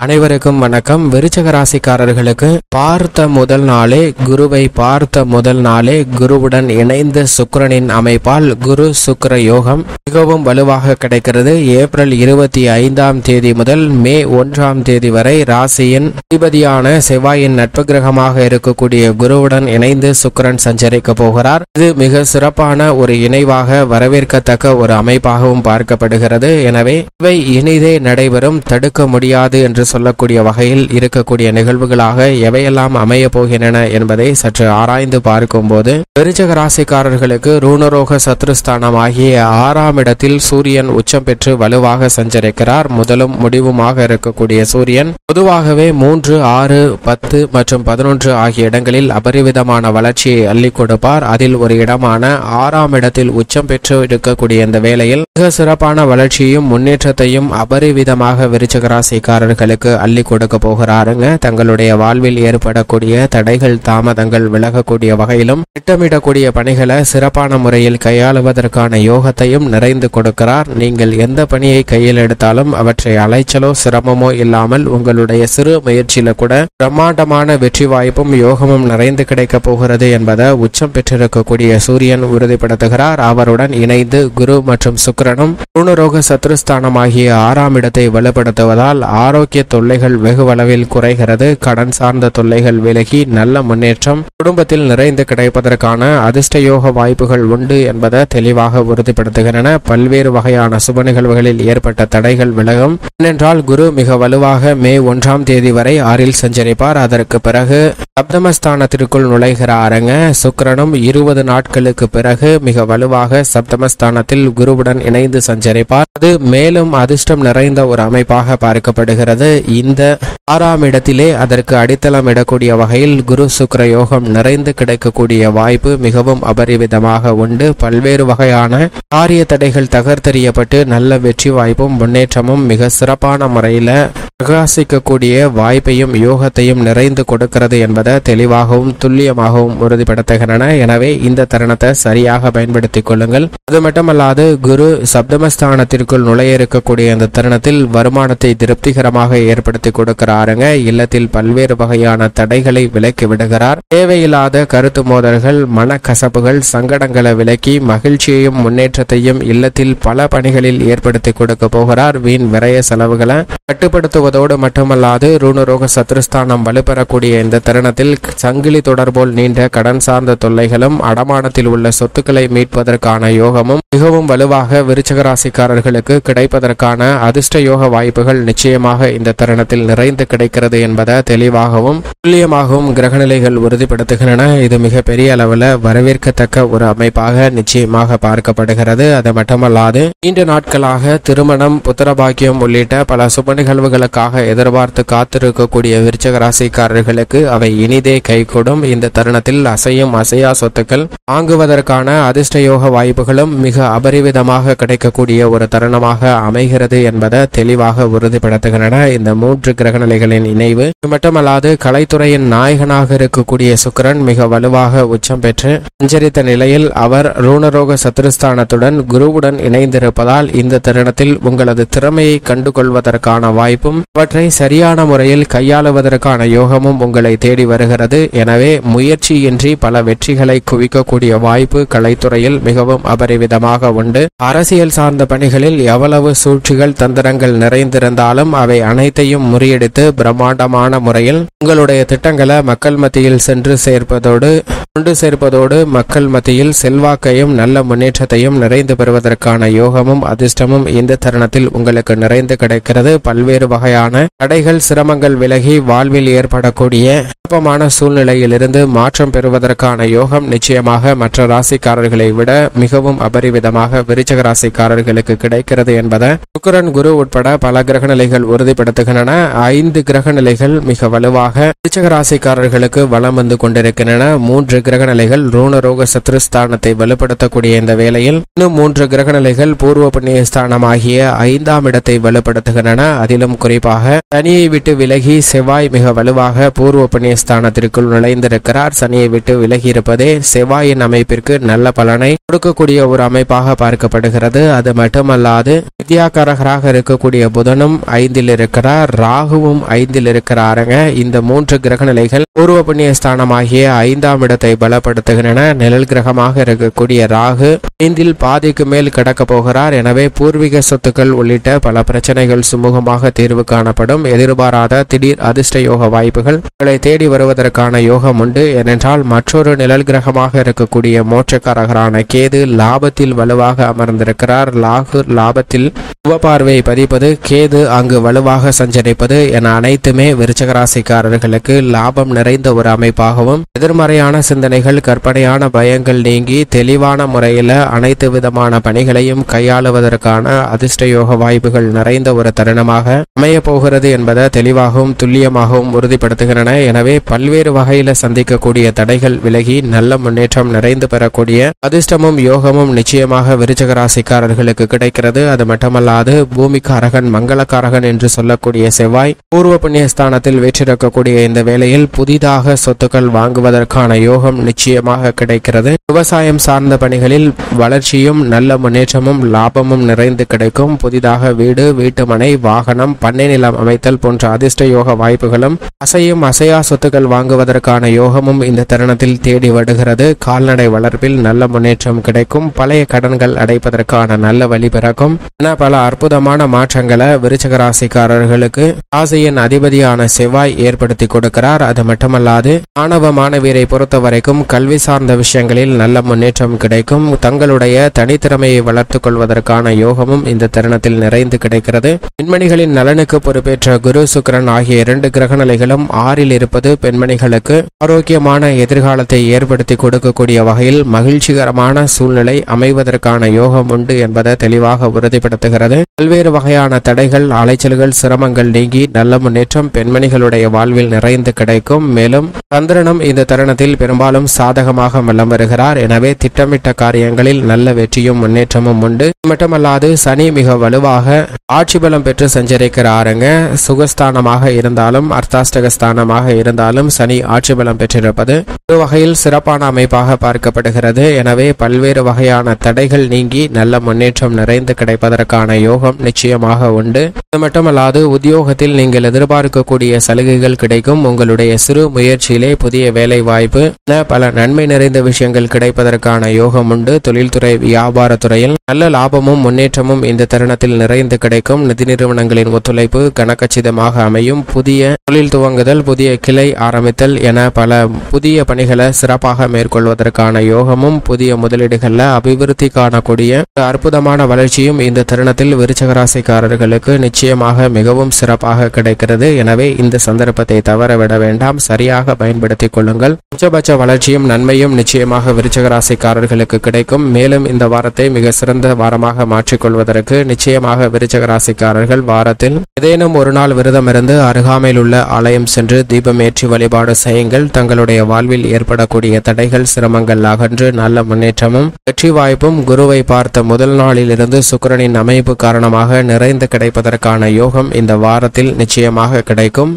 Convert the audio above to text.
அனைவருக்கும் வணக்கம். விருச்சிக ராசிக்காரர்களுக்கு பார்த்த முதல் நாளே குருவுடன் இணைந்த சுக்கிரனின் அமைப்பால் குரு சுக்கிர யோகம் மிகவும் வலுவாக கிடைக்கிறது. ஏப்ரல் 25ஆம் தேதி முதல் மே 1ஆம் தேதி வரை ராசியின் அதிபதியான செவ்வாயின் நட்பு கிரகமாக இருக்கக்கூடிய குருவுடன் இணைந்து சுக்கிரன் சஞ்சரிக்க போகிறார். இது மிக சிறப்பான ஒரு இணைவாக வரவேற்கத்தக்க ஒரு அமைப்பாகவும் பார்க்கப்படுகிறது. எனவே இவை இனிதே நடைபெறும், தடுக்க முடியாது என்று சொல்லக்கூடிய வகையில் இருக்கக்கூடிய நிகழ்வுகளாக எவையெல்லாம் அமைய போகின்றன என்பதை சற்று ஆராய்ந்து பார்க்கும்போது விருச்சிக ராசிக்காரர்களுக்கு ரூணரோக சத்ருஸ்தானம் ஆகிய 6ஆம் இடத்தில் சூரியன் உச்சம் பெற்று வலுவாக சஞ்சரிக்கிறார். முதலும் முடிவுமாக இருக்கக்கூடிய சூரியன் பொதுவாகவே 3, 6, 10 மற்றும் 11 ஆகிய இடங்களில் அபரிவிதமான வளர்ச்சியை அள்ளி கொடுப்பார். அதில் ஒரு இடமான 6ஆம் இடத்தில் உச்சம் பெற்று இருக்கக்கூடிய இந்த வேளையில் மிக சிறப்பான வளர்ச்சியும் முன்னேற்றத்தையும் அபரிவிதமாக விருச்சிக ராசிக்காரர்களுக்கு அள்ளி கொடுக்க போகிறாருங்க. தங்களுடைய வாழ்வில் ஏற்படக்கூடிய தடைகள் தாமதங்கள் விலகக்கூடிய வகையிலும் திட்டமிடக்கூடிய பணிகளை சிறப்பான முறையில் கையாளுவதற்கான யோகத்தையும் நிறைந்து கொடுக்கிறார். நீங்கள் எந்த பணியை கையில் எடுத்தாலும் அவற்றை அலைச்சலோ சிரமமோ இல்லாமல் உங்களுடைய சிறு முயற்சியில கூட பிரம்மாண்டமான வெற்றி வாய்ப்பும் யோகமும் நிறைந்து கிடைக்க போகிறது என்பதை உச்சம் பெற்றிருக்கக்கூடிய சூரியன் உறுதிப்படுத்துகிறார். அவருடன் இணைந்து குரு மற்றும் சுக்கிரனும் ரூணரோக சத்ருஸ்தானம் ஆகிய 6ஆம் இடத்தை வலுப்படுத்துவதால் ஆரோக்கிய தொல்லைகள் வெகுவளவில் குறைகிறது. கடன் சார்ந்த தொல்லைகள் விலகி நல்ல முன்னேற்றம் குடும்பத்தில் நிறைந்து கிடைப்பதற்கான அதிர்ஷ்ட யோக வாய்ப்புகள் உண்டு என்பதை தெளிவாக உறுதிப்படுத்துகின்றன. பல்வேறு வகையான சுப நிகழ்வுகளில் ஏற்பட்ட தடைகள் விலகும். ஏனென்றால் குரு மிக வலுவாக மே 1ஆம் தேதி வரை 6இல் சஞ்சரிப்பார். அதற்கு பிறகு சப்தமஸ்தானத்திற்குள் நுழைகிறாருங்க. சுக்கிரனும் 20 நாட்களுக்கு பிறகு மிக வலுவாக சப்தமஸ்தானத்தில் குருவுடன் இணைந்து சஞ்சரிப்பார். அது மேலும் அதிர்ஷ்டம் நிறைந்த ஒரு அமைப்பாக பார்க்கப்படுகிறது. இந்த 6ஆம் இடத்திலே அதற்கு அடித்தளம் இடக்கூடிய வகையில் குரு சுக்கிர யோகம் நிறைந்து கிடைக்கக்கூடிய வாய்ப்பு மிகவும் அபரிவிதமாக உண்டு. பல்வேறு வகையான காரிய தடைகள் தகர்த்தெறியப்பட்டு நல்ல வெற்றி வாய்ப்பும் முன்னேற்றமும் மிக சிறப்பான முறையில் பிரகாசிக்கக்கூடிய வாய்ப்பையும் யோகத்தையும் நிறைந்து கொடுக்கிறது என்பதை தெளிவாகவும் துல்லியமாகவும் உறுதிப்படுத்துகின்றன. எனவே இந்த தருணத்தை சரியாக பயன்படுத்திக் கொள்ளுங்கள். அது மட்டுமல்லாது குரு சப்தமஸ்தானத்திற்குள் நுழைய இருக்கக்கூடிய இந்த தருணத்தில் வருமானத்தை திருப்திகரமாக ஏற்படுத்தி கொடுக்கிறாருங்க. இல்லத்தில் பல்வேறு வகையான தடைகளை விலக்கி விடுகிறார். தேவையில்லாத கருத்து மோதல்கள், மனக்கசப்புகள், சங்கடங்களை விலக்கி மகிழ்ச்சியையும் முன்னேற்றத்தையும் இல்லத்தில் பல பணிகளில் ஏற்படுத்தி கொடுக்க போகிறார். வீண் விரய செலவுகளை கட்டுப்படுத்துவதோடு மட்டுமல்லாது ரூணரோக சத்ருஸ்தானம் வலுப்பெறக்கூடிய இந்த தருணத்தில் சங்கிலி தொடர்போல் நீண்ட கடன் சார்ந்த தொல்லைகளும் அடமானத்தில் உள்ள சொத்துக்களை மீட்பதற்கான யோகமும் மிகவும் வலுவாக விருச்சிக ராசிக்காரர்களுக்கு கிடைப்பதற்கான அதிர்ஷ்ட யோக வாய்ப்புகள் நிச்சயமாக இந்த தருணத்தில் நிறைந்து கிடைக்கிறது என்பதை தெளிவாகவும் துல்லியமாகவும் கிரகநிலைகள் உறுதிப்படுத்துகின்றன. இது மிக பெரிய அளவில் வரவேற்கத்தக்க ஒரு அமைப்பாக நிச்சயமாக பார்க்கப்படுகிறது. அது மட்டுமல்லாது நீண்ட நாட்களாக திருமணம், புத்திரபாக்கியம் உள்ளிட்ட பல சுப நிகழ்வுகளுக்காக எதிர்பார்த்து காத்திருக்கக்கூடிய விருச்சிக ராசிக்காரர்களுக்கு அவை இனிதே கைகூடும். இந்த தருணத்தில் அசையும் அசையா சொத்துக்கள் வாங்குவதற்கான அதிர்ஷ்ட யோக வாய்ப்புகளும் மிக அபரிவிதமாக கிடைக்கக்கூடிய ஒரு தருணமாக அமைகிறது என்பதை தெளிவாக உறுதிப்படுத்துகின்றன. இந்த 3 கிரகநிலைகளின் இணைவு மட்டுமல்லாது கலைத்துறையின் நாயகனாக இருக்கக்கூடிய சுக்கிரன் மிக வலுவாக உச்சம் பெற்று சஞ்சரித்த நிலையில் அவர் ரூணரோக சத்ருஸ்தானத்துடன் குருவுடன் இணைந்திருப்பதால் இந்த தருணத்தில் உங்களது திறமையை கண்டுகொள்வதற்கான வாய்ப்பும் அவற்றை சரியான முறையில் கையாளுவதற்கான யோகமும் உங்களை தேடி வருகிறது. எனவே முயற்சியின்றி பல வெற்றிகளை குவிக்கக்கூடிய வாய்ப்பு கலைத்துறையில் மிகவும் அபரிவிதமாக உண்டு. அரசியல் சார்ந்த பணிகளில் எவ்வளவு சூழ்ச்சிகள் தந்திரங்கள் நிறைந்திருந்தாலும் அவை அனைத்தையும் முறியடித்து பிரம்மாண்டமான முறையில் உங்களுடைய திட்டங்களை மக்கள் மத்தியில் கொண்டு சேர்ப்பதோடு மக்கள் மத்தியில் செல்வாக்கையும் நல்ல முன்னேற்றத்தையும் நிறைந்து பெறுவதற்கான யோகமும் அதிர்ஷ்டமும் இந்த தருணத்தில் உங்களுக்கு நிறைந்து கிடைக்கிறது. பல்வேறு வகையான தடைகள் சிரமங்கள் விலகி வாழ்வில் ஏற்படக்கூடிய குழப்பமான சூழ்நிலையிலிருந்து மாற்றம் பெறுவதற்கான யோகம் நிச்சயமாக மற்ற ராசிக்காரர்களை விட மிகவும் அபரிவிதமாக விருச்சிக ராசிக்காரர்களுக்கு கிடைக்கிறது என்பதை சுக்கிரன், குரு உட்பட பல கிரகநிலைகள் உறுதிப்படுத்துகின்றன. 5 கிரகநிலைகள் மிக வலுவாக விருச்சிக ராசிக்காரர்களுக்கு வலம் வந்து கொண்டிருக்கின்றன. 3 கிரகநிலைகள் ரூணரோக சத்ருஸ்தானத்தை வலுப்படுத்தக்கூடிய இந்த வேளையில் இன்னும் 3 கிரகநிலைகள் பூர்வ புண்ணிய ஸ்தானம் ஆகிய 5ஆம் இடத்தை வலுப்படுத்துகின்றன. அதிலும் குறிப்பாக தனியை விட்டு விலகி செவ்வாய் மிக வலுவாக பூர்வ புண்ணிய ஸ்தானத்திற்குள் நுழைந்திருக்கிறார். சனியை விட்டு விலகி இருப்பதே செவ்வாயின் அமைப்பிற்கு நல்ல பலனை கொடுக்கக்கூடிய ஒரு அமைப்பாக பார்க்கப்படுகிறது. அது மட்டுமல்லாது வித்யாகாரகராக இருக்கக்கூடிய புதனும் 5ல் இருக்கிறார், ராகுவும் 5ல் இருக்கிறாருங்க. இந்த 3 கிரக நிலைகள் பூர்வ புண்ணிய ஸ்தானமாகிய 5ஆம் இடத்தை பலப்படுத்துகின்றன. நிழல் கிரகமாக இருக்கக்கூடிய ராகு 5ல் பாதிக்கு மேல் கடக்க போகிறார். எனவே பூர்வீக சொத்துக்கள் உள்ளிட்ட பல பிரச்சனைகள் சுமூகமாக தீர்வு காணப்படும். எதிர்பாராத திடீர் அதிர்ஷ்ட யோக வாய்ப்புகள் உங்களை தேடி வருவதற்கான யோகம் உண்டு. ஏனென்றால் மற்றொரு நிழல் கிரகமாக இருக்கக்கூடிய மோட்சக்காரகரான கேது லாபத்தில் வலுவாக அமர்ந்திருக்கிறார். ராகு லாபத்தில் பார்வை பதிப்பது, கேது அங்கு வலுவாக சஞ்சரிப்பது என அனைத்துமே விருச்சிக ராசிக்காரர்களுக்கு லாபம் நிறைந்த ஒரு அமைப்பாகவும், எதிர்மறையான சிந்தனைகள் கற்பனையான பயங்கள் நீங்கி தெளிவான முறையில் அனைத்து விதமான பணிகளையும் கையாளுவதற்கான அதிர்ஷ்ட யோக வாய்ப்புகள் நிறைந்த ஒரு தருணமாக அமைய போகிறது என்பதை தெளிவாகவும் துல்லியமாகவும் உறுதிப்படுத்துகின்றன. எனவே பல்வேறு வகையில சந்திக்கக்கூடிய தடைகள் விலகி நல்ல முன்னேற்றம் நிறைந்து பெறக்கூடிய அதிர்ஷ்டமும் யோகமும் நிச்சயமாக விருச்சிக ராசிக்காரர்களுக்கு கிடைக்கிறது. அது மட்டுமல்லாது பூமிக்காரகன் மங்களக்காரகன் என்று சொல்லக்கூடிய செவ்வாய் பூர்வ புண்ணிய ஸ்தானத்தில் வீற்றிருக்கக்கூடிய இந்த வேளையில் புதிதாக சொத்துக்கள் வாங்குவதற்கான யோகம் நிச்சயமாக கிடைக்கிறது. விவசாயம் சார்ந்த பணிகளில் வளர்ச்சியும் நல்ல முன்னேற்றமும் லாபமும் நிறைந்து கிடைக்கும். புதிதாக வீடு, வீட்டுமனை, வாகனம், பண்ணை நிலம் அமைத்தல் போன்ற அதிர்ஷ்ட யோக வாய்ப்புகளும் அசையும் அசையா சொத்துக்கள் வாங்குவதற்கான யோகமும் இந்த தருணத்தில் தேடி வருகிறது. கால்நடை வளர்ப்பில் நல்ல முன்னேற்றம் கிடைக்கும். பழைய கடன்கள் அடைப்பதற்கான நல்ல வழி பிறக்கும் என பல அற்புதமான மாற்றங்களை விருச்சிக ராசிக்காரர்களுக்கு ராசியின் அதிபதியான செவ்வாய் ஏற்படுத்தி கொடுக்கிறார். அது மட்டுமல்லாது மாணவ மாணவியரை பொறுத்த வரைக்கும் கல்வி சார்ந்த விஷயங்களில் நல்ல முன்னேற்றம் கிடைக்கும். தங்களுடைய தனித்திறமையை வளர்த்துக் கொள்வதற்கான யோகமும் இந்த தருணத்தில் நிறைந்து கிடைக்கிறது. பெண்மணிகளின் நலனுக்கு பொறுப்பேற்ற குரு சுக்கிரன் ஆகிய 2 கிரக நிலைகளும் 6ல் இருப்பது பெண்மணிகளுக்கு ஆரோக்கியமான எதிர்காலத்தை ஏற்படுத்தி கொடுக்கக்கூடிய வகையில் மகிழ்ச்சிகரமான சூழ்நிலை அமைவதற்கான யோகம் உண்டு என்பதை தெளிவாக உறுதிப்படுத்துகிறது. பல்வேறு வகையான தடைகள், அலைச்சல்கள், சிரமங்கள் நீங்கி நல்ல முன்னேற்றம் பெண்மணிகளுடைய வாழ்வில் நிறைந்து கிடைக்கும். மேலும் சந்திரனும் இந்த தருணத்தில் பெரும்பாலும் சாதகமாக வலம் வருகிறார். எனவே திட்டமிட்ட காரியங்களில் நல்ல வெற்றியும் முன்னேற்றமும் உண்டு. மட்டுமல்லாது சனி மிக வலுவாக ஆட்சி பலம் பெற்று சஞ்சரிக்கிறாருங்க. சுகஸ்தானமாக இருந்தாலும் அர்த்தாஷ்டகஸ்தானமாக இருந்தாலும் சனி ஆட்சி பலம் பெற்றிருப்பது ஒரு வகையில் சிறப்பான அமைப்பாக பார்க்கப்படுகிறது. எனவே பல்வேறு வகையான தடைகள் நீங்கி நல்ல முன்னேற்றம் நிறைந்து கிடைப்பதற்கான யோகம் நிச்சயமாக உண்டு. அது மட்டுமல்லாது உத்தியோகத்தில் நீங்கள் எதிர்பார்க்கக்கூடிய சலுகைகள் கிடைக்கும். உங்களுடைய சிறு முயற்சியிலே புதிய வேலை வாய்ப்பு பல நன்மை நிறைந்த விஷயங்கள் கிடைப்பதற்கான யோகம் உண்டு. தொழில்துறை, வியாபாரத்துறையில் நல்ல லாபமும் முன்னேற்றமும் இந்த தருணத்தில் நிறைந்து கிடைக்கும். நிதி நிறுவனங்களின் ஒத்துழைப்பு கனக்கச்சிதமாக அமையும். புதிய தொழில் துவங்குதல், புதிய கிளை ஆரம்பித்தல் என பல புதிய பணிகளை சிறப்பாக மேற்கொள்வதற்கான யோகமும், புதிய முதலீடுகளில் அபிவிருத்தி காணக்கூடிய அற்புதமான வளர்ச்சியும் இந்த தருணத்தில் விருச்சிக ராசிக்காரர்களுக்கு நிச்சயமாக மிகவும் சிறப்பாக கிடைக்கிறது. எனவே இந்த சந்தர்ப்பத்தை தவறவிட வேண்டாம், சரியாக பயன்படுத்திக் கொள்ளுங்கள். உச்சபட்ச வளர்ச்சியும் நன்மையும் நிச்சயமாக விருச்சிக ராசிக்காரர்களுக்கு கிடைக்கும். மேலும் இந்த வாரத்தை மிக சிறந்த வாரமாக மாற்றிக்கொள்வதற்கு நிச்சயமாக விருச்சிக ராசிக்காரர்கள் வாரத்தில் ஏதேனும் ஒரு நாள் விரதம் இருந்து அருகாமையில் உள்ள ஆலயம் சென்று தீபம் ஏற்றி வழிபாடு செய்யுங்கள். தங்களுடைய வாழ்வில் ஏற்படக்கூடிய தடைகள், சிரமங்கள் அகன்று நல்ல முன்னேற்றமும் வெற்றி வாய்ப்பும் குருவை பார்த்த முதல் நாளிலிருந்து சுக்கிரனின் அமைப்பு காரணமாக நிறைந்து கிடைப்பதற்கான யோகம் இந்த வாரத்தில் நிச்சயமாக கிடைக்கும்.